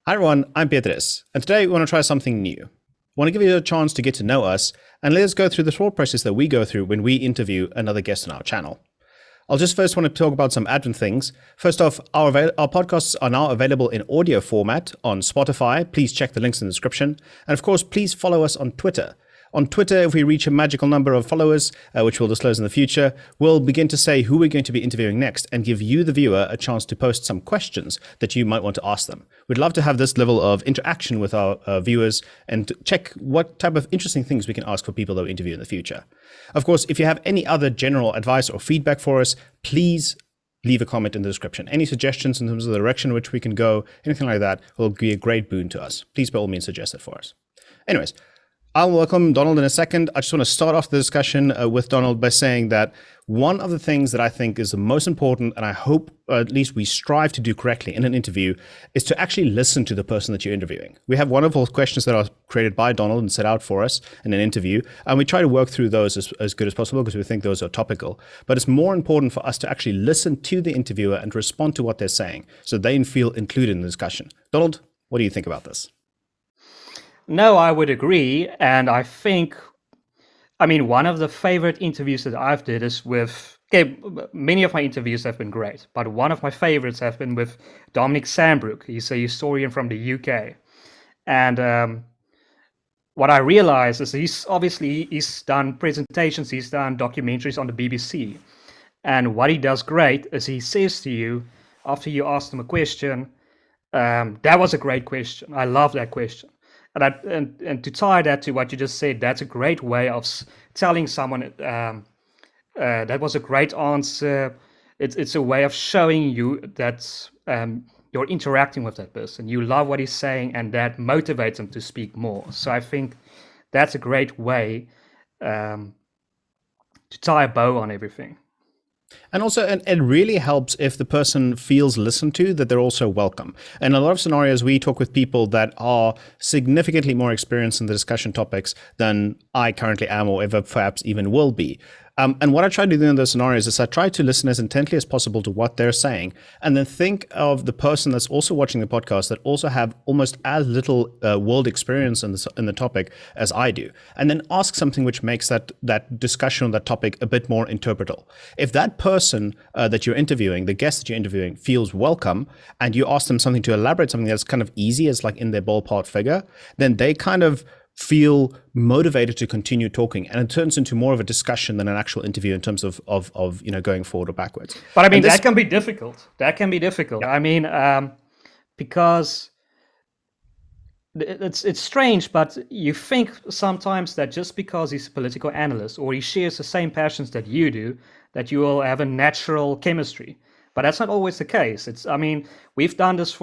Hi everyone, I'm Beatrice, and today we want to try something new. I want to give you a chance to get to know us, and let us go through the thought process that we go through when we interview another guest on our channel. I'll just first want to talk about some admin things. First off, our podcasts are now available in audio format on Spotify. Please check the links in the description. And of course, please follow us on Twitter. On Twitter, if we reach a magical number of followers, which we'll disclose in the future, we'll begin to say who we're going to be interviewing next and give you, the viewer, a chance to post some questions that you might want to ask them. We'd love to have this level of interaction with our viewers and check what type of interesting things we can ask for people that we interview in the future. Of course, if you have any other general advice or feedback for us, please leave a comment in the description. Any suggestions in terms of the direction in which we can go, anything like that, will be a great boon to us. Please, by all means, suggest it for us. Anyways, I'll welcome Donald in a second. I just want to start off the discussion with Donald by saying that one of the things that I think is the most important, and I hope at least we strive to do correctly in an interview, is to actually listen to the person that you're interviewing. We have wonderful questions that are created by Donald and set out for us in an interview, and we try to work through those as good as possible because we think those are topical. But it's more important for us to actually listen to the interviewer and respond to what they're saying so they feel included in the discussion. Donald, what do you think about this? No, I would agree. And I think, one of the favorite interviews that I've did is with, many of my interviews have been great, but one of my favorites have been with Dominic Sandbrook. He's a historian from the UK. And what I realized is he's done presentations, he's done documentaries on the BBC. And what he does great is he says to you, after you ask him a question, that was a great question. I love that question. And to tie that to what you just said, that's a great way of telling someone that was a great answer. It's a way of showing you that you're interacting with that person. You love what he's saying, and that motivates them to speak more. So I think that's a great way to tie a bow on everything. And also, it really helps if the person feels listened to, that they're also welcome. In a lot of scenarios, we talk with people that are significantly more experienced in the discussion topics than I currently am or ever perhaps even will be. And what I try to do in those scenarios is I try to listen as intently as possible to what they're saying, and then think of the person that's also watching the podcast that also have almost as little world experience in the topic as I do, and then ask something which makes that discussion on that topic a bit more interpretable. If that person that you're interviewing, the guest that you're interviewing, feels welcome, and you ask them something to elaborate something that's kind of easy as like in their ballpark figure, then they kind of feel motivated to continue talking, and it turns into more of a discussion than an actual interview in terms of going forward or backwards. But that can be difficult. Yeah. Because it's strange, but you think sometimes that just because he's a political analyst or he shares the same passions that you do, that you will have a natural chemistry. But that's not always the case. We've done this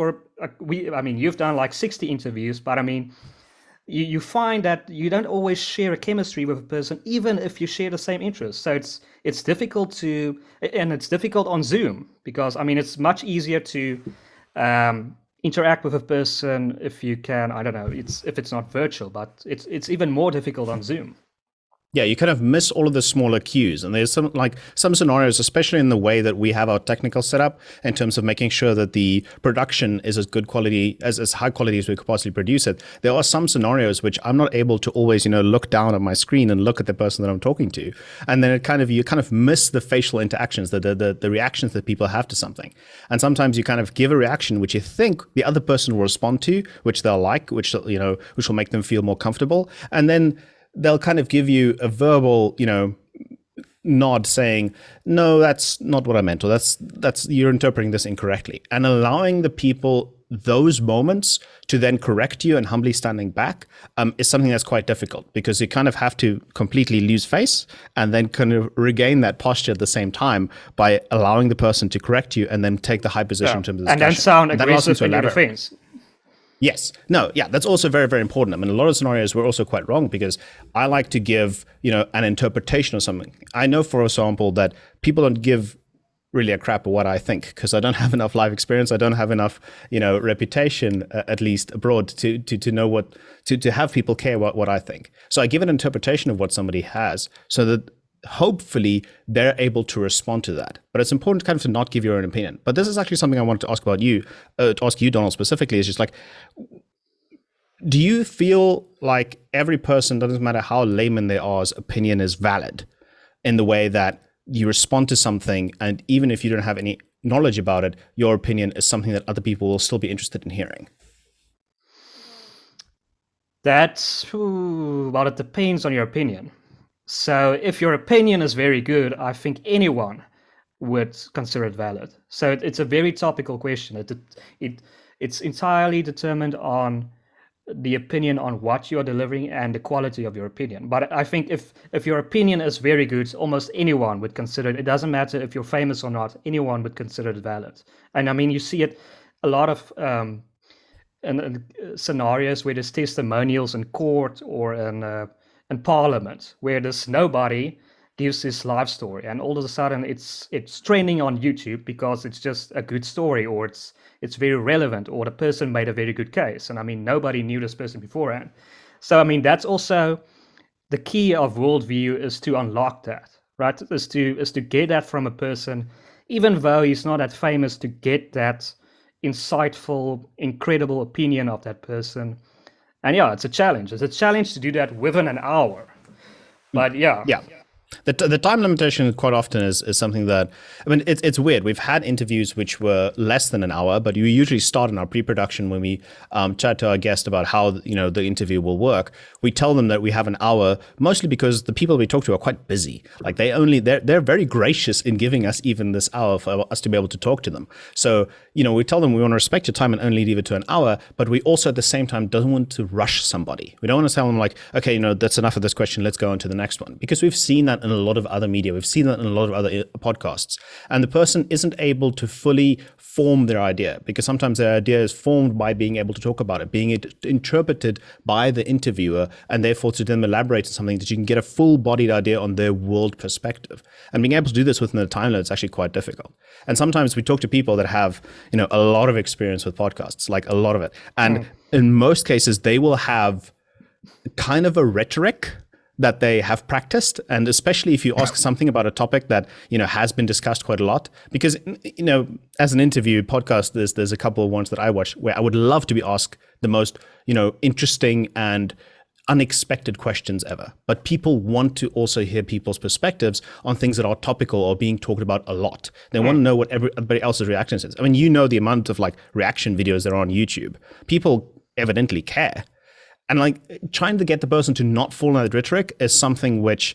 you've done like 60 interviews, but you find that you don't always share a chemistry with a person, even if you share the same interests. So it's difficult and it's difficult on Zoom because it's much easier to interact with a person if you can. I don't know. If it's not virtual, but it's even more difficult on Zoom. Yeah, you kind of miss all of the smaller cues. And there's some scenarios, especially in the way that we have our technical setup in terms of making sure that the production is as good quality, as high quality as we could possibly produce it. There are some scenarios which I'm not able to always, look down at my screen and look at the person that I'm talking to. And then you kind of miss the facial interactions, the reactions that people have to something. And sometimes you kind of give a reaction which you think the other person will respond to, which they'll like, which will make them feel more comfortable. And then they'll kind of give you a verbal, nod saying, no, that's not what I meant, or that's you're interpreting this incorrectly. And allowing the people those moments to then correct you and humbly standing back is something that's quite difficult, because you kind of have to completely lose face and then kind of regain that posture at the same time by allowing the person to correct you and then take the high position in terms of discussion. And then sound aggressive in your defense. Yes. No, yeah, that's also very, very important. A lot of scenarios we're also quite wrong, because I like to give, an interpretation of something. I know, for example, that people don't give really a crap of what I think, because I don't have enough life experience. I don't have enough, reputation, at least abroad, to know to have people care what I think. So I give an interpretation of what somebody has, so that hopefully they're able to respond to that. But it's important kind of to not give your own opinion. But this is actually something I wanted to ask about you, to ask you, Donald, specifically, is just like, do you feel like every person, doesn't matter how layman they are, opinion is valid in the way that you respond to something, and even if you don't have any knowledge about it, your opinion is something that other people will still be interested in hearing? Well, it depends on your opinion. So if your opinion is very good, I think anyone would consider it valid. So it's a very topical question. It's entirely determined on the opinion on what you're delivering and the quality of your opinion. But I think if your opinion is very good, almost anyone would consider it. It doesn't matter if you're famous or not, anyone would consider it valid. And I mean, you see it a lot of in scenarios where there's testimonials in court or in parliament, where there's nobody gives his life story, and all of a sudden it's trending on YouTube because it's just a good story, or it's very relevant, or the person made a very good case. And I mean, nobody knew this person beforehand. So I mean, that's also the key of worldview, is to unlock that, right? Is to get that from a person, even though he's not that famous, to get that insightful, incredible opinion of that person. And yeah, it's a challenge. It's a challenge to do that within an hour. But yeah. The time limitation quite often is something that, I mean, it's weird. We've had interviews which were less than an hour, but we usually start in our pre-production when we chat to our guest about how the interview will work. We tell them that we have an hour, mostly because the people we talk to are quite busy. Like they're very gracious in giving us even this hour for us to be able to talk to them. So we tell them we want to respect your time and only leave it to an hour, but we also at the same time don't want to rush somebody. We don't want to tell them like, okay, that's enough of this question, let's go on to the next one, because we've seen that in a lot of other media. We've seen that in a lot of other podcasts. And the person isn't able to fully form their idea, because sometimes their idea is formed by being able to talk about it, being interpreted by the interviewer, and therefore to then elaborate on something that you can get a full-bodied idea on their world perspective. And being able to do this within a time limit is actually quite difficult. And sometimes we talk to people that have, a lot of experience with podcasts, like a lot of it. And in most cases, they will have kind of a rhetoric that they have practiced, and especially if you ask something about a topic that has been discussed quite a lot, because as an interview podcast, there's a couple of ones that I watch where I would love to be asked the most interesting and unexpected questions ever, but people want to also hear people's perspectives on things that are topical or being talked about a lot. They want to know what everybody else's reaction is. I mean, the amount of like reaction videos that are on YouTube, people evidently care. And like trying to get the person to not fall in that rhetoric is something which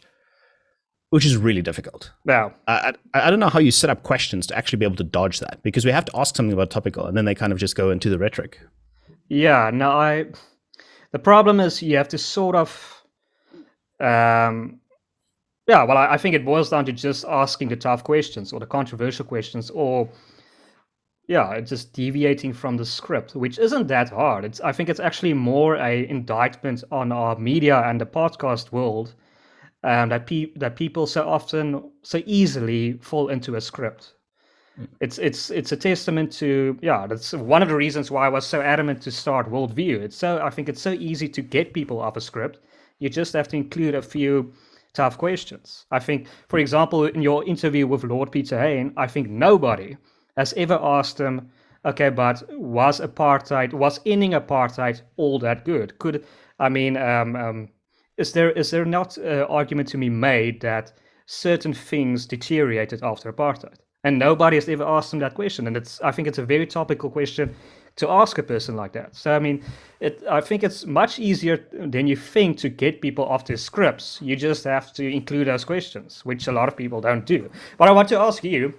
is really difficult. Wow. I don't know how you set up questions to actually be able to dodge that, because we have to ask something about topical and then they kind of just go into the rhetoric. Yeah, no, the problem is you have to sort of, I think it boils down to just asking the tough questions or the controversial questions, or just deviating from the script, which isn't that hard. I think it's actually more a indictment on our media and the podcast world, that people so often, so easily fall into a script. It's a testament to, that's one of the reasons why I was so adamant to start WorldView. I think it's so easy to get people off a script. You just have to include a few tough questions. I think, for example, in your interview with Lord Peter Hain, I think nobody has ever asked him, okay, but was ending apartheid all that good? Is there not an argument to be made that certain things deteriorated after apartheid? And nobody has ever asked him that question. And I think it's a very topical question to ask a person like that. So, I mean, I think it's much easier than you think to get people off their scripts. You just have to include those questions, which a lot of people don't do. But I want to ask you,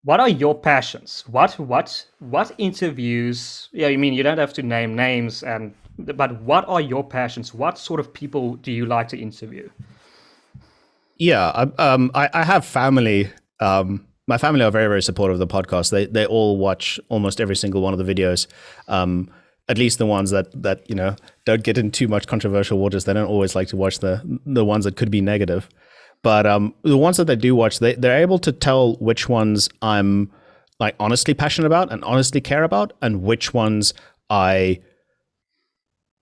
what are your passions? What interviews? Yeah, I mean, you don't have to name names, but what are your passions? What sort of people do you like to interview? Yeah, I have family. My family are very, very supportive of the podcast. They all watch almost every single one of the videos. At least the ones that don't get in too much controversial waters. They don't always like to watch the ones that could be negative. But the ones that they do watch, they're able to tell which ones I'm like honestly passionate about and honestly care about, and which ones I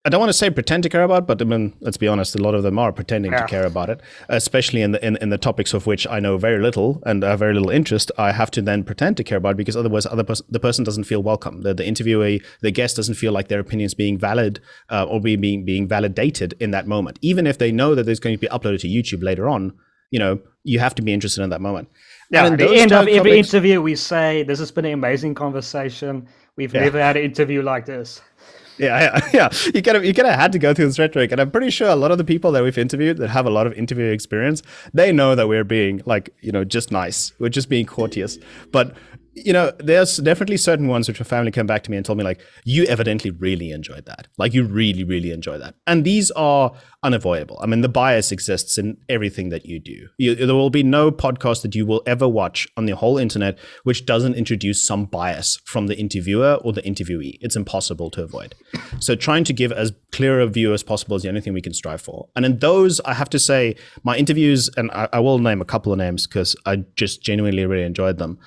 I don't want to say pretend to care about, but I mean, let's be honest, a lot of them are pretending to Yeah. care about it, especially in the topics of which I know very little and have very little interest. I have to then pretend to care about it because otherwise the person doesn't feel welcome. The interviewee, the guest doesn't feel like their opinion is being valid or being validated in that moment. Even if they know that there's going to be uploaded to YouTube later on, you have to be interested in that moment. Yeah, And at in the end those of every topics, interview, we say, this has been an amazing conversation. We've never had an interview like this. Yeah. You kind of had to go through this rhetoric, and I'm pretty sure a lot of the people that we've interviewed that have a lot of interview experience, they know that we're being just nice. We're just being courteous. But there's definitely certain ones which a family came back to me and told me like, you evidently really enjoyed that. Like you really, really enjoy that. And these are unavoidable. I mean, the bias exists in everything that you do. There will be no podcast that you will ever watch on the whole internet which doesn't introduce some bias from the interviewer or the interviewee. It's impossible to avoid. So trying to give as clear a view as possible is the only thing we can strive for. And in those, I have to say, my interviews, and I will name a couple of names because I just genuinely really enjoyed them.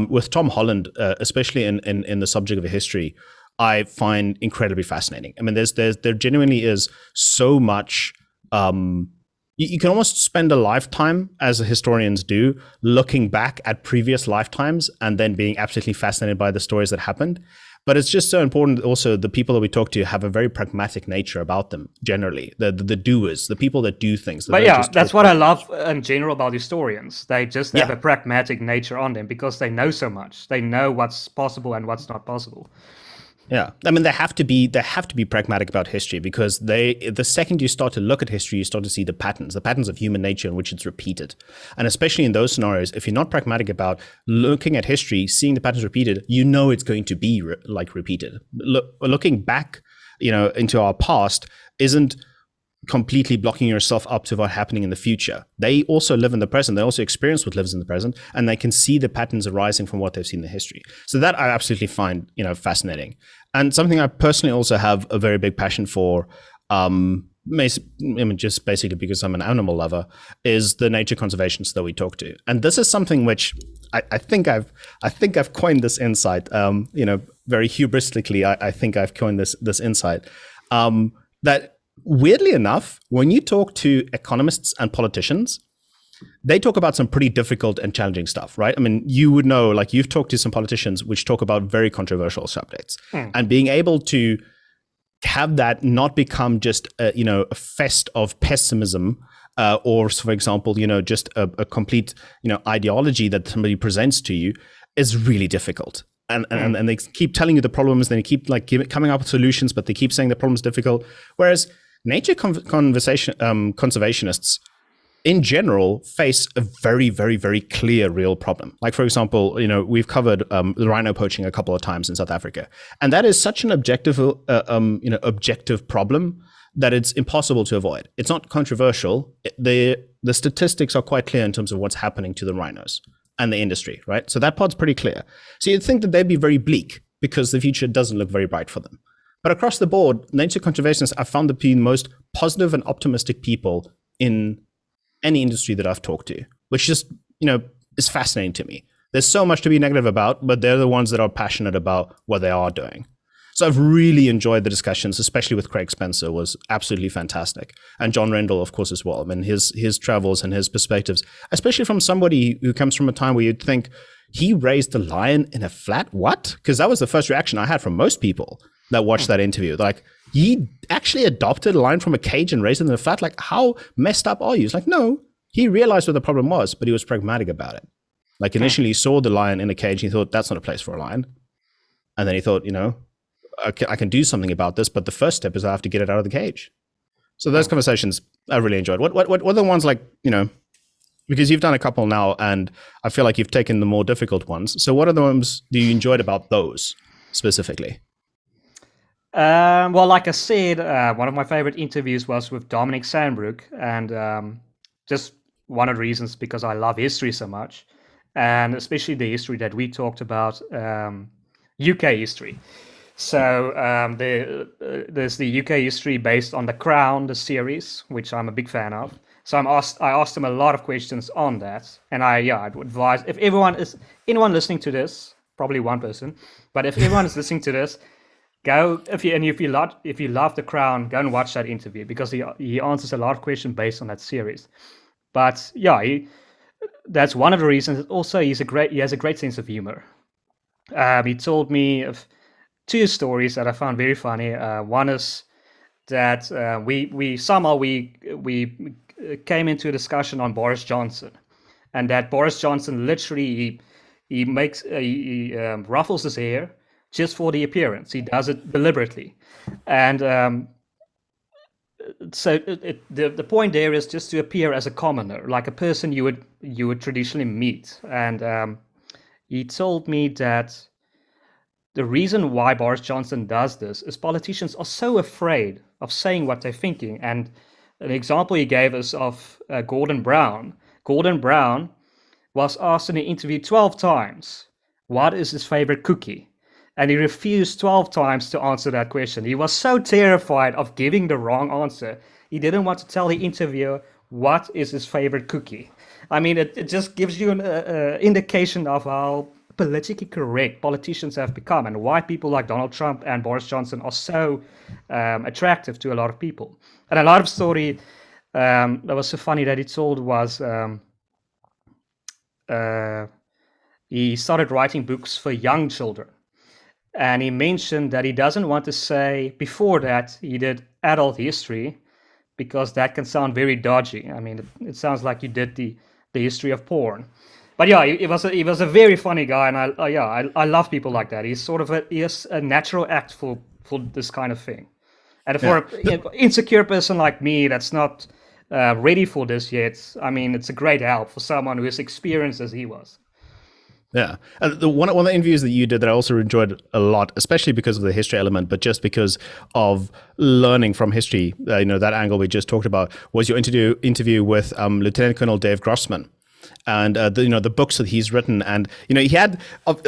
With Tom Holland, especially in the subject of history, I find incredibly fascinating. I mean, there genuinely is so much. You can almost spend a lifetime, as historians do, looking back at previous lifetimes and then being absolutely fascinated by the stories that happened. But it's just so important also the people that we talk to have a very pragmatic nature about them, generally. The doers, the people that do things. But yeah, that's what I love in general about historians. They just have a pragmatic nature on them because they know so much. They know what's possible and what's not possible. Yeah, I mean, they have to be pragmatic about history because the second you start to look at history, you start to see the patterns of human nature in which it's repeated. And especially in those scenarios, if you're not pragmatic about looking at history, seeing the patterns repeated, it's going to be repeated. Looking back, into our past isn't completely blocking yourself up to what's happening in the future. They also live in the present. They also experience what lives in the present, and they can see the patterns arising from what they've seen in the history. So that I absolutely find, fascinating. And something I personally also have a very big passion for, just basically because I'm an animal lover, is the nature conservationists that we talk to. And this is something which I think I've coined this insight. Very hubristically, I think I've coined this insight that. Weirdly enough, when you talk to economists and politicians, they talk about some pretty difficult and challenging stuff, right? I mean, you would know, like you've talked to some politicians which talk about very controversial subjects, and being able to have that not become just a fest of pessimism, or for example, just a complete ideology that somebody presents to you is really difficult. And they keep telling you the problems, they keep coming up with solutions, but they keep saying the problem's difficult. Whereas nature conservationists in general face a very, very, very clear real problem. Like, for example, we've covered the rhino poaching a couple of times in South Africa. And that is such an objective problem that it's impossible to avoid. It's not controversial. The statistics are quite clear in terms of what's happening to the rhinos and the industry, right? So that part's pretty clear. So you'd think that they'd be very bleak because the future doesn't look very bright for them. But across the board, nature conservationists I've found to be the most positive and optimistic people in any industry that I've talked to, which just, is fascinating to me. There's so much to be negative about, but they're the ones that are passionate about what they are doing. So I've really enjoyed the discussions, especially with Craig Spencer, was absolutely fantastic. And John Rendell, of course, as well. I mean, his travels and his perspectives, especially from somebody who comes from a time where you'd think he raised a lion in a flat, what? Because that was the first reaction I had from most people that watched that interview. Like, he actually adopted a lion from a cage and raised it in a flat? Like, how messed up are you? It's like, no, he realized what the problem was, but he was pragmatic about it. Like, initially he saw the lion in a cage, and he thought, that's not a place for a lion. And then he thought, I can do something about this, but the first step is I have to get it out of the cage. So those conversations I really enjoyed. What are the ones like, because you've done a couple now, and I feel like you've taken the more difficult ones. So what are the ones do you enjoyed about those specifically? Well, like I said, one of my favorite interviews was with Dominic Sandbrook, and just one of the reasons because I love history so much, and especially the history that we talked about, UK history. So there's the UK history based on The Crown, the series, which I'm a big fan of. So I asked him a lot of questions on that, and I'd advise if anyone listening to this, probably one person, but if everyone is listening to this, Go if you love The Crown, go and watch that interview because he answers a lot of questions based on that series. But yeah, that's one of the reasons. Also, he has a great sense of humor. He told me of two stories that I found very funny. One is that we came into a discussion on Boris Johnson, and that Boris Johnson literally he ruffles his hair just for the appearance. He does it deliberately, and so the point there is just to appear as a commoner, like a person you would traditionally meet. And he told me that the reason why Boris Johnson does this is politicians are so afraid of saying what they're thinking. And an example he gave us of Gordon Brown. Gordon Brown was asked in an interview 12 times, what is his favorite cookie? And he refused 12 times to answer that question. He was so terrified of giving the wrong answer. He didn't want to tell the interviewer what is his favorite cookie. I mean, it just gives you an indication of how politically correct politicians have become and why people like Donald Trump and Boris Johnson are so attractive to a lot of people. And a lot of story that was so funny that he told was he started writing books for young children. And he mentioned that he doesn't want to say before that he did adult history because that can sound very dodgy. I mean, it sounds like you did the history of porn. But yeah, he was a very funny guy, and I love people like that. He is a natural act for this kind of thing. And for an insecure person like me that's not ready for this yet, I mean, it's a great help for someone who is experienced as he was. Yeah. And one of the interviews that you did that I also enjoyed a lot, especially because of the history element, but just because of learning from history, that angle we just talked about, was your interview with Lieutenant Colonel Dave Grossman. And the books that he's written, and he had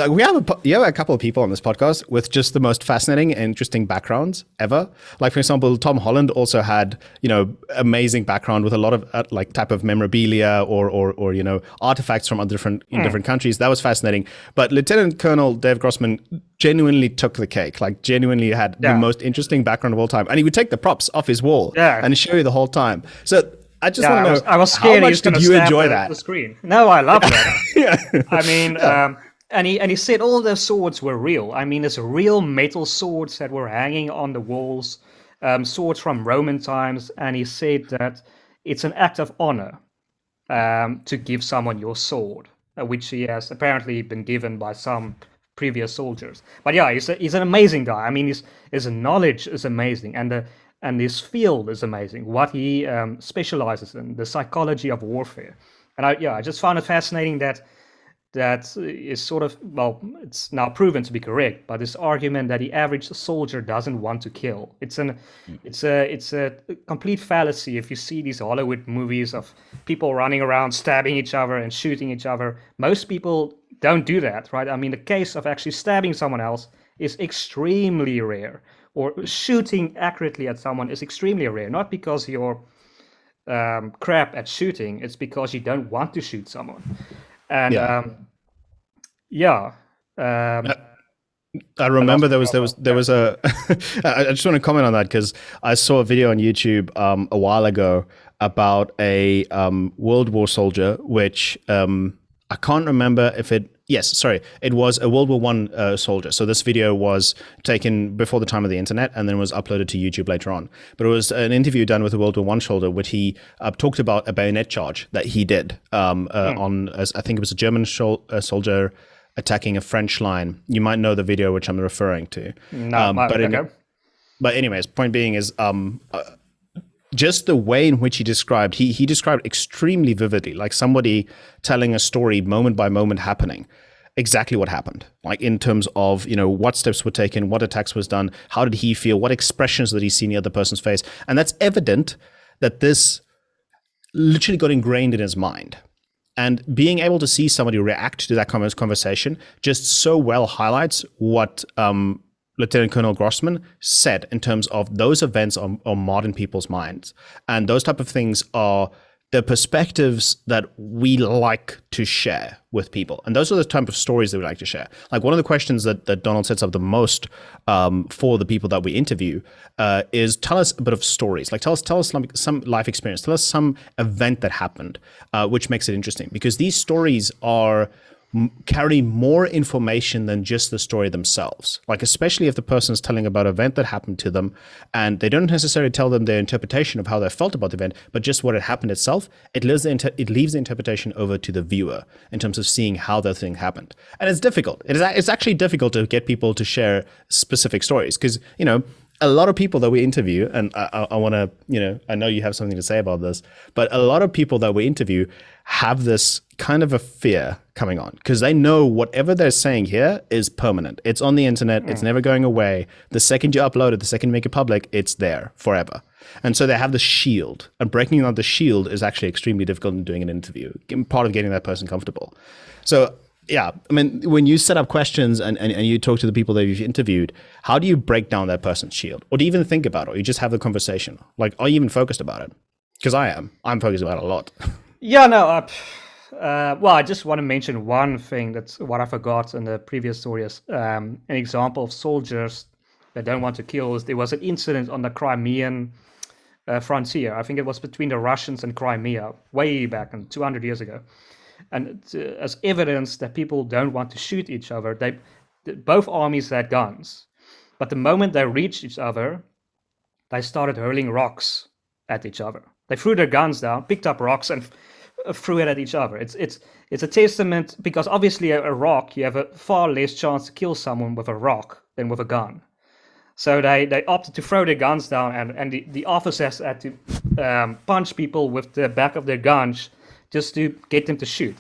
we have a couple of people on this podcast with just the most fascinating and interesting backgrounds ever. Like for example, Tom Holland also had amazing background with a lot of type of memorabilia or artifacts from different countries. That was fascinating. But Lieutenant Colonel Dave Grossman genuinely took the cake. Like genuinely had the most interesting background of all time, and he would take the props off his wall and show you the whole time. So I just want to know, I was scared how much did you enjoy that? The screen. No, I love that. I mean, and he said all the swords were real. I mean, there's real metal swords that were hanging on the walls, swords from Roman times, and he said that it's an act of honor to give someone your sword, which he has apparently been given by some previous soldiers. But yeah, he's an amazing guy. I mean, his knowledge is amazing, and his field is amazing. What he specializes in, the psychology of warfare, and I just found it fascinating that is sort of, well, it's now proven to be correct, but this argument that the average soldier doesn't want to kill, it's a complete fallacy. If you see these Hollywood movies of people running around stabbing each other and shooting each other, most people don't do that, right? I mean, the case of actually stabbing someone else is extremely rare. Or shooting accurately at someone is extremely rare, not because you're crap at shooting, it's because you don't want to shoot someone. And I remember there was a I just want to comment on that because I saw a video on YouTube a while ago about a World War soldier, which I can't remember if it was a World War I soldier. So this video was taken before the time of the internet and then was uploaded to YouTube later on. But it was an interview done with a World War I soldier, which he talked about a bayonet charge that he did on, I think it was a German soldier attacking a French line. You might know the video which I'm referring to. But anyways, point being is just the way in which he described extremely vividly, like somebody telling a story moment by moment happening, exactly what happened, like in terms of, what steps were taken, what attacks was done, how did he feel, what expressions did he see in the other person's face. And that's evident that this literally got ingrained in his mind. And being able to see somebody react to that kind of conversation just so well highlights what Lieutenant Colonel Grossman said in terms of those events on modern people's minds. And those type of things are the perspectives that we like to share with people. And those are the type of stories that we like to share. Like one of the questions that Donald sets up the most for the people that we interview is tell us a bit of stories. Like tell us some life experience. Tell us some event that happened, which makes it interesting. Because these stories carry more information than just the story themselves. Like especially if the person is telling about an event that happened to them and they don't necessarily tell them their interpretation of how they felt about the event, but just what had happened itself, it leaves the interpretation over to the viewer in terms of seeing how the thing happened. And it's difficult. It's actually difficult to get people to share specific stories because, you know, a lot of people that we interview, and I want to, you know, I know you have something to say about this, but a lot of people that we interview have this kind of a fear coming on because they know whatever they're saying here is permanent. It's on the internet. It's never going away. The second you upload it, the second you make it public, it's there forever. And so they have the shield, and breaking out the shield is actually extremely difficult in doing an interview, part of getting that person comfortable. So yeah, I mean, when you set up questions and you talk to the people that you've interviewed, how do you break down that person's shield? Or do you even think about it? Or you just have the conversation? Like, are you even focused about it? Because I am. I'm focused about it a lot. Yeah, no. Well, I just want to mention one thing that's what I forgot in the previous story is an example of soldiers that don't want to kill. There was an incident on the Crimean frontier. I think it was between the Russians and Crimea way back 200 years ago. And as evidence that people don't want to shoot each other, both armies had guns. But the moment they reached each other, they started hurling rocks at each other. They threw their guns down, picked up rocks, and threw it at each other. It's a testament, because obviously a rock, you have a far less chance to kill someone with a rock than with a gun. So they opted to throw their guns down, and the officers had to punch people with the back of their guns just to get them to shoot.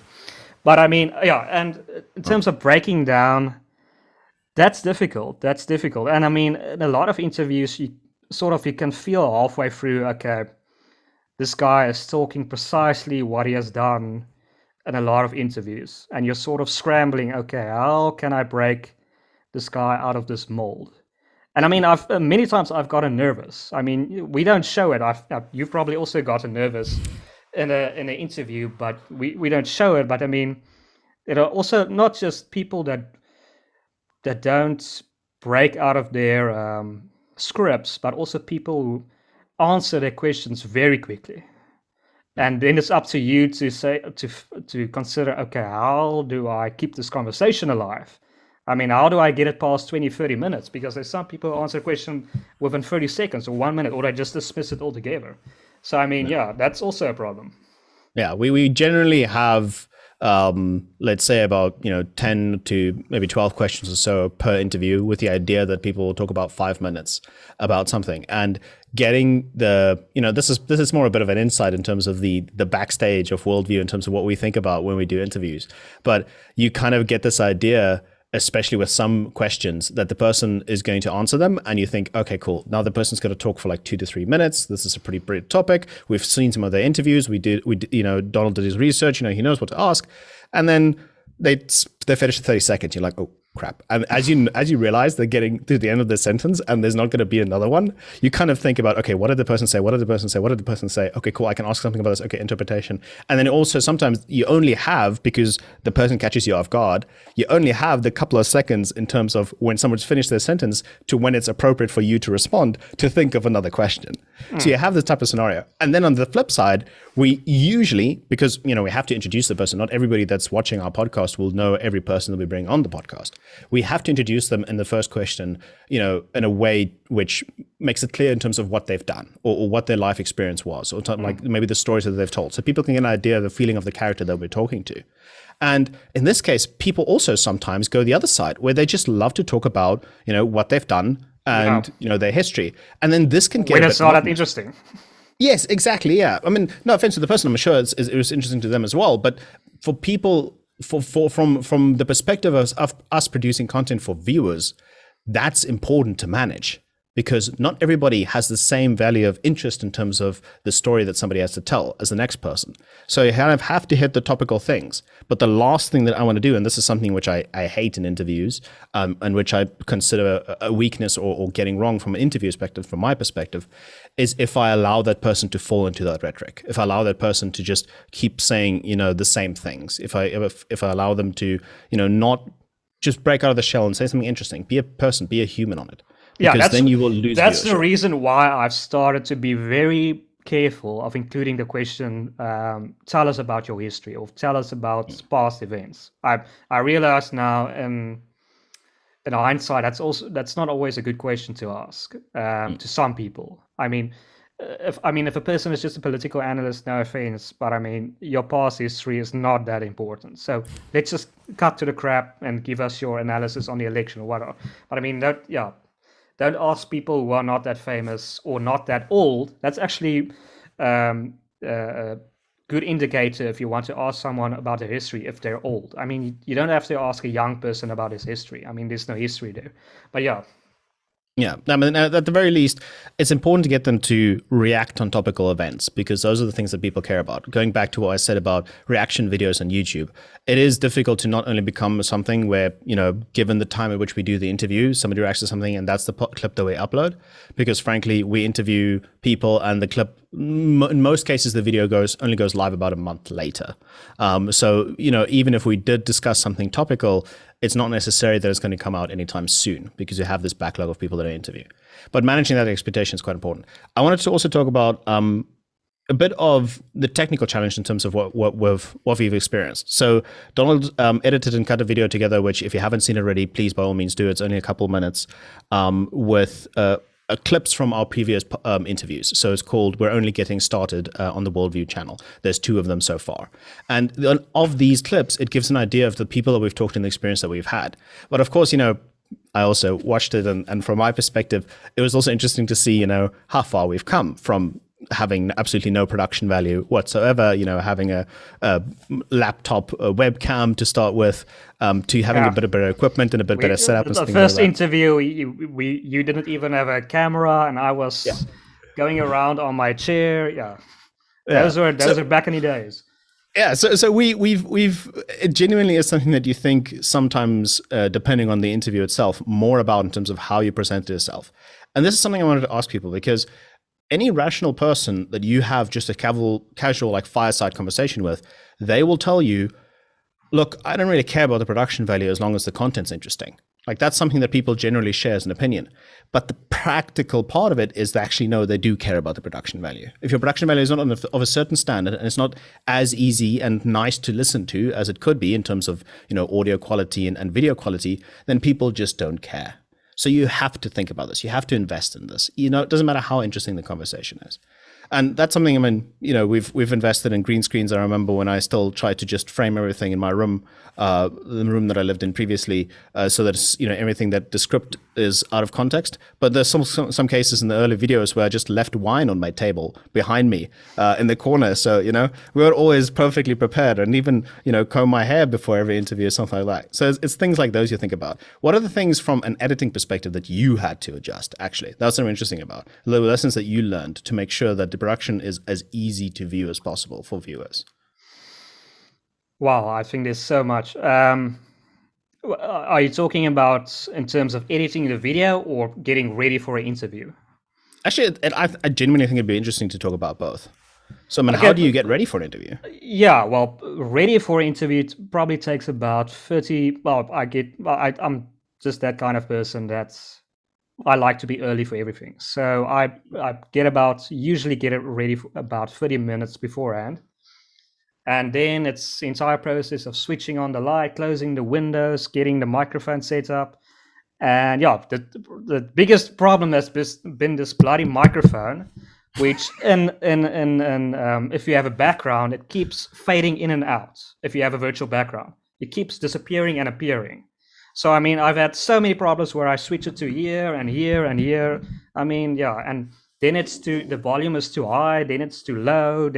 But I mean, yeah, and in terms of breaking down, that's difficult. And I mean, in a lot of interviews, you can feel halfway through, okay, this guy is talking precisely what he has done in a lot of interviews. And you're sort of scrambling, okay, how can I break this guy out of this mold? And I mean, many times I've gotten nervous. I mean, we don't show it. You've probably also gotten nervous in an interview, but we don't show it. But I mean, there are also not just people that don't break out of their scripts, but also people who answer their questions very quickly. And then it's up to you to say to consider, okay, how do I keep this conversation alive? I mean, how do I get it past 20, 30 minutes? Because there's some people who answer a question within 30 seconds or 1 minute, or they just dismiss it altogether. So, I mean, yeah, that's also a problem. Yeah, we generally have, let's say about 10 to maybe 12 questions or so per interview, with the idea that people will talk about 5 minutes about something. And getting this is more a bit of an insight in terms of the backstage of WorldView in terms of what we think about when we do interviews. But you kind of get this idea, especially with some questions, that the person is going to answer them and you think, okay, cool. Now the person's going to talk for like 2 to 3 minutes. This is a pretty brief topic. We've seen some of their interviews. Donald did his research, he knows what to ask. And then they finish in 30 seconds. You're like, oh crap. And as you realize they're getting to the end of the sentence and there's not going to be another one, you kind of think about, okay, what did the person say? What did the person say? What did the person say? Okay, cool. I can ask something about this. Okay, interpretation. And then also sometimes you only have, because the person catches you off guard, you only have the couple of seconds in terms of when someone's finished their sentence to when it's appropriate for you to respond to think of another question. So you have this type of scenario. And then on the flip side, we usually, because we have to introduce the person, not everybody that's watching our podcast will know every person that we bring on the podcast. We have to introduce them in the first question, in a way which makes it clear in terms of what they've done or what their life experience was, or like maybe the stories that they've told. So people can get an idea of the feeling of the character that we're talking to. And in this case, people also sometimes go the other side, where they just love to talk about, what they've done and, their history. And then this can get when it's not that interesting. Yes, exactly. Yeah. I mean, no offense to the person, I'm sure it was interesting to them as well. But for people, from the perspective of us producing content for viewers, that's important to manage. because not everybody has the same value of interest in terms of the story that somebody has to tell as the next person. So you kind of have to hit the topical things. But the last thing that I want to do, and this is something which I hate in interviews, and which I consider a weakness or getting wrong from an interview perspective, from my perspective, is if I allow that person to fall into that rhetoric, if I allow that person to just keep saying, the same things, if I allow them to, not just break out of the shell and say something interesting, be a person, be a human on it. Because then you will lose That's viewership. the reason why I've started to be very careful of including the question, tell us about your history or tell us about past events. I realize now in hindsight that's not always a good question to ask to some people. If a person is just a political analyst, no offense, but your past history is not that important. So let's just cut to the crap and give us your analysis on the election or whatever. But don't ask people who are not that famous or not that old. That's actually a good indicator if you want to ask someone about their history if they're old. You don't have to ask a young person about his history. There's no history there. But yeah. Yeah, at the very least, it's important to get them to react on topical events, because those are the things that people care about. Going back to what I said about reaction videos on YouTube, it is difficult to not only become something where, given the time at which we do the interview, somebody reacts to something and that's the clip that we upload, because frankly, we interview people and the clip, in most cases, the video only goes live about a month later. So, even if we did discuss something topical, it's not necessary that it's going to come out anytime soon, because you have this backlog of people that I interview. But managing that expectation is quite important. I wanted to also talk about a bit of the technical challenge in terms of what we've experienced. So Donald edited and cut a video together, which if you haven't seen it already, please by all means do. It's only a couple minutes with clips from our previous interviews. So it's called We're Only Getting Started on the WorldView channel. There's 2 of them so far. And of these clips, it gives an idea of the people that we've talked to and the experience that we've had. But of course, I also watched it, and from my perspective, it was also interesting to see, how far we've come from having absolutely no production value whatsoever, having a laptop, a webcam to start with, to having a bit of better equipment and a bit better setup. The first interview, you didn't even have a camera, and I was going around on my chair. Those are back in the days. Yeah, so we've it genuinely is something that you think sometimes, depending on the interview itself, more about in terms of how you present yourself. And this is something I wanted to ask people, because any rational person that you have just a casual like fireside conversation with, they will tell you, look, I don't really care about the production value as long as the content's interesting. Like, that's something that people generally share as an opinion. But the practical part of it is they actually know they do care about the production value. If your production value is not of a certain standard, and it's not as easy and nice to listen to as it could be in terms of, audio quality and video quality, then people just don't care. So you have to think about this. You have to invest in this. It doesn't matter how interesting the conversation is. And that's something, we've invested in green screens. I remember when I still tried to just frame everything in my room, the room that I lived in previously, so that it's, everything that the script is out of context. But there's some cases in the early videos where I just left wine on my table behind me in the corner. So, we were always perfectly prepared, and even, comb my hair before every interview or something like that. So it's things like those you think about. What are the things from an editing perspective that you had to adjust, actually? That's something interesting about the lessons that you learned to make sure that the production is as easy to view as possible for viewers. Wow, I think there's so much. Are you talking about in terms of editing the video or getting ready for an interview? Actually, I genuinely think it'd be interesting to talk about both. So, how do you get ready for an interview? Yeah, well, ready for an interview it probably takes about 30. Well, I'm just that kind of person I like to be early for everything. So I usually get it ready for about 30 minutes beforehand. And then it's the entire process of switching on the light, closing the windows, getting the microphone set up. And the biggest problem has been this bloody microphone, which if you have a background, it keeps fading in and out. If you have a virtual background, it keeps disappearing and appearing. So, I've had so many problems where I switch it to here and here and here. And then the volume is too high, then it's too low,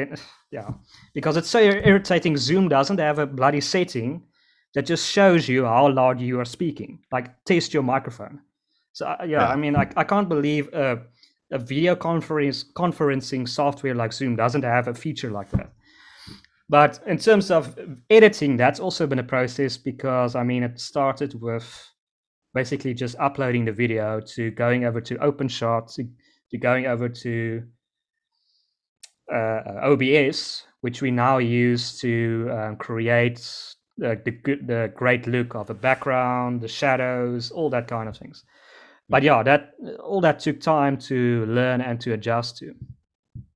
because it's so irritating. Zoom doesn't have a bloody setting that just shows you how loud you are speaking. Like, test your microphone. So yeah, Yeah. I mean, I can't believe a video conferencing software like Zoom doesn't have a feature like that. But in terms of editing, that's also been a process, because I mean, it started with basically just uploading the video, to going over to OpenShot, to going over to OBS, which we now use to create the great look of the background, the shadows, all that kind of things. But yeah, all that took time to learn and to adjust to.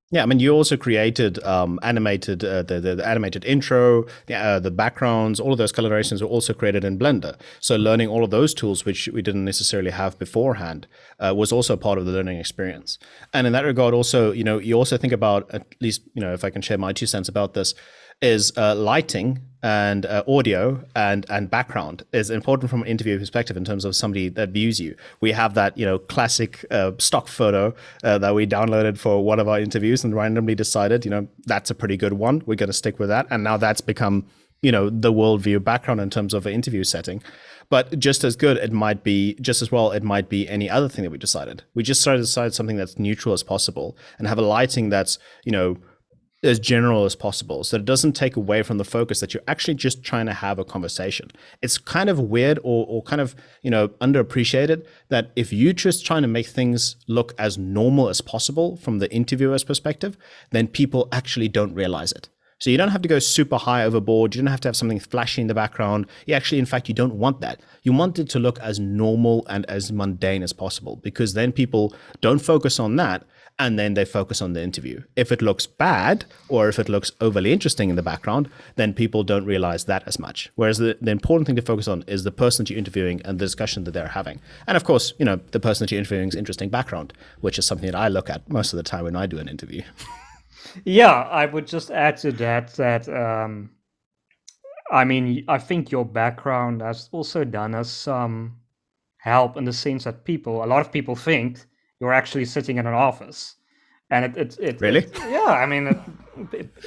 Yeah, I mean, you also created animated the animated intro, the backgrounds, all of those colorations were also created in Blender. So learning all of those tools, which we didn't necessarily have beforehand, was also part of the learning experience. And in that regard, also, you also think about, at least, if I can share my 2 cents about this, is lighting and audio and background is important from an interview perspective in terms of somebody that views you. We have that classic stock photo that we downloaded for one of our interviews and randomly decided that's a pretty good one. We're going to stick with that, and now that's become the WorldView background in terms of an interview setting. But just as good, it might be just as well. It might be any other thing that we decided. We just started to decide something that's neutral as possible and have a lighting that's as general as possible, so it doesn't take away from the focus that you're actually just trying to have a conversation. It's kind of weird or kind of underappreciated that if you're just trying to make things look as normal as possible from the interviewer's perspective, then people actually don't realize it. So you don't have to go super high overboard. You don't have to have something flashy in the background. You actually, in fact, you don't want that. You want it to look as normal and as mundane as possible, because then people don't focus on that, and then they focus on the interview. If it looks bad or if it looks overly interesting in the background, then people don't realize that as much. Whereas the important thing to focus on is the person that you're interviewing and the discussion that they're having. And of course, the person that you're interviewing's interesting background, which is something that I look at most of the time when I do an interview. Yeah, I would just add to that I mean, I think your background has also done us some help, in the sense that a lot of people think you're actually sitting in an office, and Really? yeah, I mean,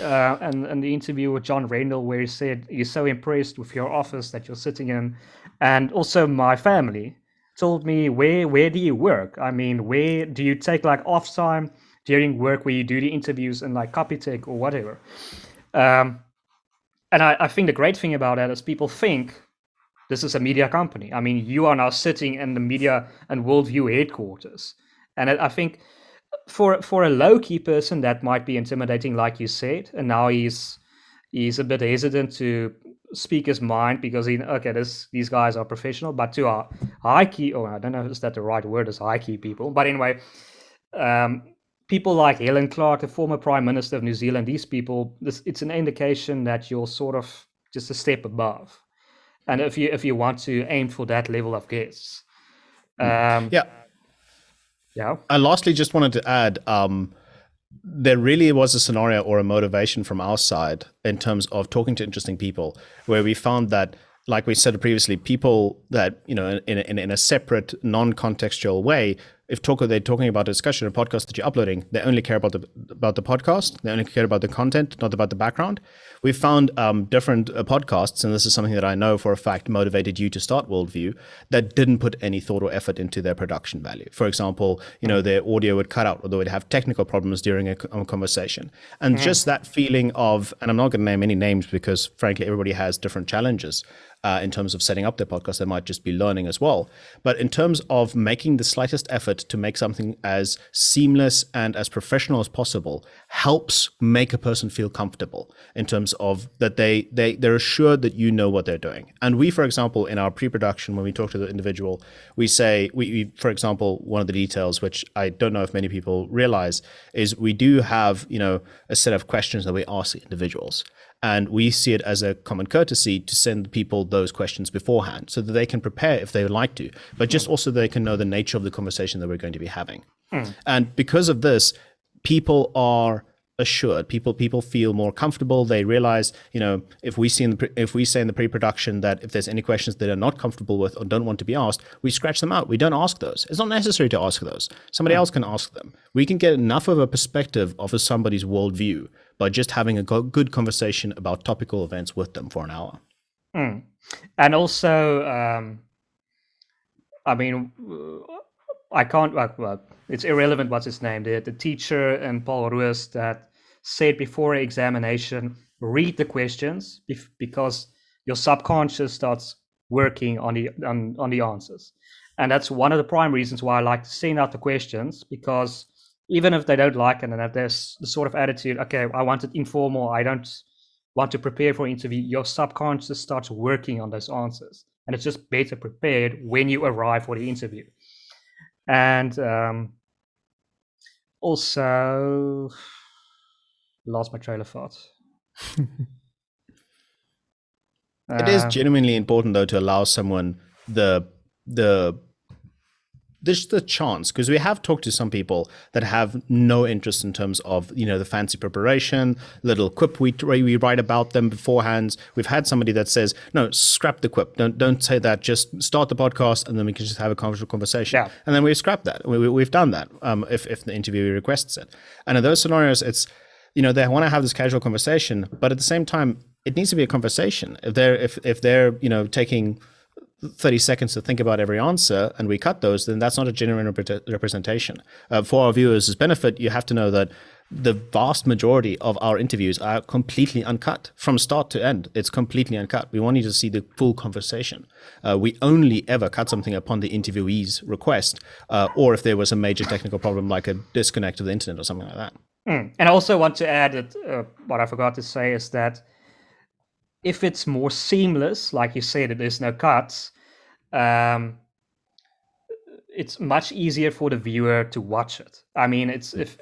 and the interview with John Rendell, where he said he's so impressed with your office that you're sitting in, and also my family told me, where do you work? I mean, where do you take like off time during work where you do the interviews and like copy take or whatever? And I think the great thing about that is people think this is a media company. I mean, you are now sitting in the media and WorldView headquarters. And I think for a low-key person, that might be intimidating, like you said. And now he's a bit hesitant to speak his mind, because these guys are professional. But to our high-key, I don't know if that's the right word, as high-key people. But anyway, people like Helen Clark, the former Prime Minister of New Zealand, these people, it's an indication that you're sort of just a step above. And if you want to aim for that level of guests. Yeah. Yeah. I lastly just wanted to add, there really was a scenario or a motivation from our side in terms of talking to interesting people, where we found that, like we said previously, people that, in a separate non-contextual way, if they're talking about a discussion, a podcast that you're uploading, they only care about the podcast. They only care about the content, not about the background. We found different podcasts, and this is something that I know for a fact motivated you to start WorldView, that didn't put any thought or effort into their production value. For example, their audio would cut out, or they would have technical problems during a conversation. And just that feeling of, and I'm not going to name any names because frankly, everybody has different challenges in terms of setting up their podcast. They might just be learning as well. But in terms of making the slightest effort to make something as seamless and as professional as possible, helps make a person feel comfortable in terms of that they're assured that you know what they're doing. And we, for example, in our pre-production, when we talk to the individual, we say, we for example, one of the details, which I don't know if many people realize, is we do have, a set of questions that we ask the individuals. And we see it as a common courtesy to send people those questions beforehand so that they can prepare if they would like to, but just also they can know the nature of the conversation that we're going to be having. And because of this, people are assured. People feel more comfortable. They realize, if we say in the pre-production that if there's any questions that they're not comfortable with or don't want to be asked, we scratch them out. We don't ask those. It's not necessary to ask those. Somebody else can ask them. We can get enough of a perspective of somebody's worldview by just having a good conversation about topical events with them for an hour. And also, I mean, I can't. Well, it's irrelevant what's his name. The teacher and Paul Roos that said before an examination, read the questions because your subconscious starts working on the answers, and that's one of the prime reasons why I like to send out the questions, because even if they don't like it and that there's the sort of attitude, okay, I want it informal, I don't want to prepare for an interview, your subconscious starts working on those answers, and it's just better prepared when you arrive for the interview. And also lost my trail of thought. It is genuinely important, though, to allow someone the chance, because we have talked to some people that have no interest in terms of, the fancy preparation, little quip we write about them beforehand. We've had somebody that says, no, scrap the quip. Don't say that. Just start the podcast and then we can just have a casual conversation. Yeah. And then we scrap that. We've done that if the interviewer requests it. And in those scenarios, it's, they want to have this casual conversation, but at the same time, it needs to be a conversation. If they're taking 30 seconds to think about every answer and we cut those, then that's not a genuine representation. For our viewers' benefit, you have to know that the vast majority of our interviews are completely uncut from start to end. It's completely uncut. We want you to see the full conversation. We only ever cut something upon the interviewee's request, or if there was a major technical problem like a disconnect of the internet or something like that. And I also want to add that what I forgot to say is that if it's more seamless, like you said, there's no cuts, it's much easier for the viewer to watch it. I mean, it's if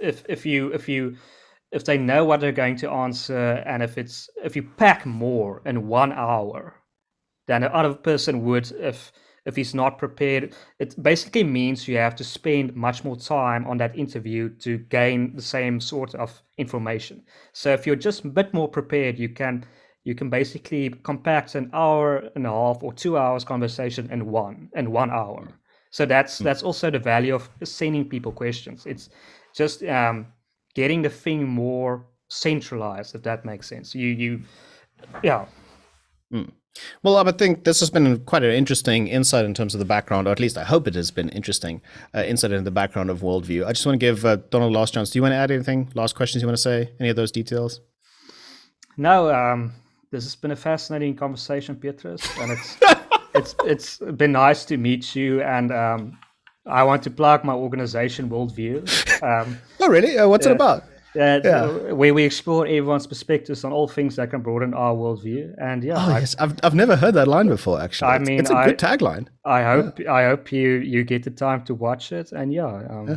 they know what they're going to answer, and if you pack more in 1 hour than the other person would if he's not prepared, it basically means you have to spend much more time on that interview to gain the same sort of information. So if you're just a bit more prepared, you can basically compact an hour and a half or 2 hours conversation in 1 hour. So that's also the value of sending people questions. It's just getting the thing more centralized, if that makes sense. Yeah. Well, I think this has been quite an interesting insight in terms of the background, or at least I hope it has been interesting insight into the background of WorldView. I just want to give Donald last chance. Do you want to add anything? Last questions you want to say? Any of those details? No, this has been a fascinating conversation, Petrus, and it's been nice to meet you. And I want to plug my organization, WorldView. Oh, really? What's it about? Where we explore everyone's perspectives on all things that can broaden our worldview. And yes, I've never heard that line before. Actually, I mean, it's a good tagline. I hope you get the time to watch it. And yeah,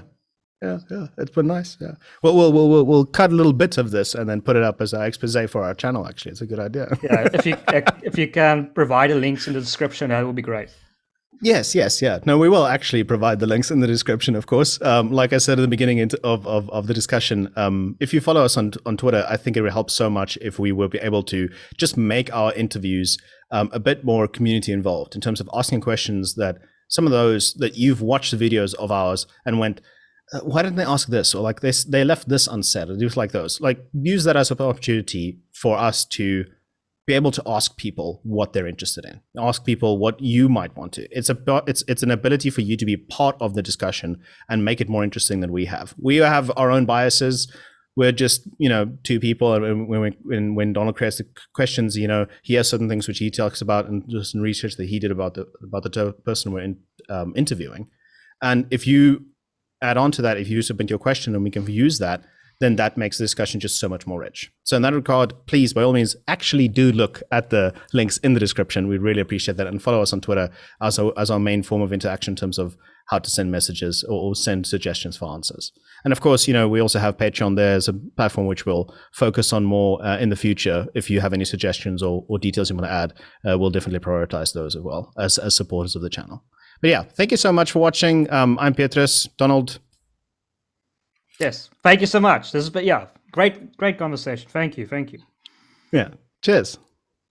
it's been nice. Yeah, we'll cut a little bit of this and then put it up as an expose for our channel. Actually, it's a good idea. Yeah, if you can provide the links in the description, that would be great. Yes. No, we will actually provide the links in the description, of course. Like I said at the beginning of the discussion, if you follow us on Twitter, I think it would help so much if we will be able to just make our interviews a bit more community involved in terms of asking questions that some of those that you've watched the videos of ours and went, why didn't they ask this? Or like this, they left this unsaid, or just like those. Like, use that as an opportunity for us to be able to ask people what they're interested in, ask people what you might want to. It's an ability for you to be part of the discussion and make it more interesting than we have. We have our own biases. We're just, two people. And when Donald creates the questions, he has certain things which he talks about and just in research that he did about the person we're interviewing. And if you add on to that, if you submit your question and we can use that, then that makes the discussion just so much more rich. So in that regard, please, by all means, actually do look at the links in the description. We'd really appreciate that. And follow us on Twitter as our main form of interaction in terms of how to send messages or send suggestions for answers. And of course, we also have Patreon there as a platform which we'll focus on more in the future. If you have any suggestions or details you want to add, we'll definitely prioritize those as well as supporters of the channel. But yeah, thank you so much for watching. I'm Petrus. Donald. Yes, thank you so much. This has been great conversation. Thank you. Yeah, cheers.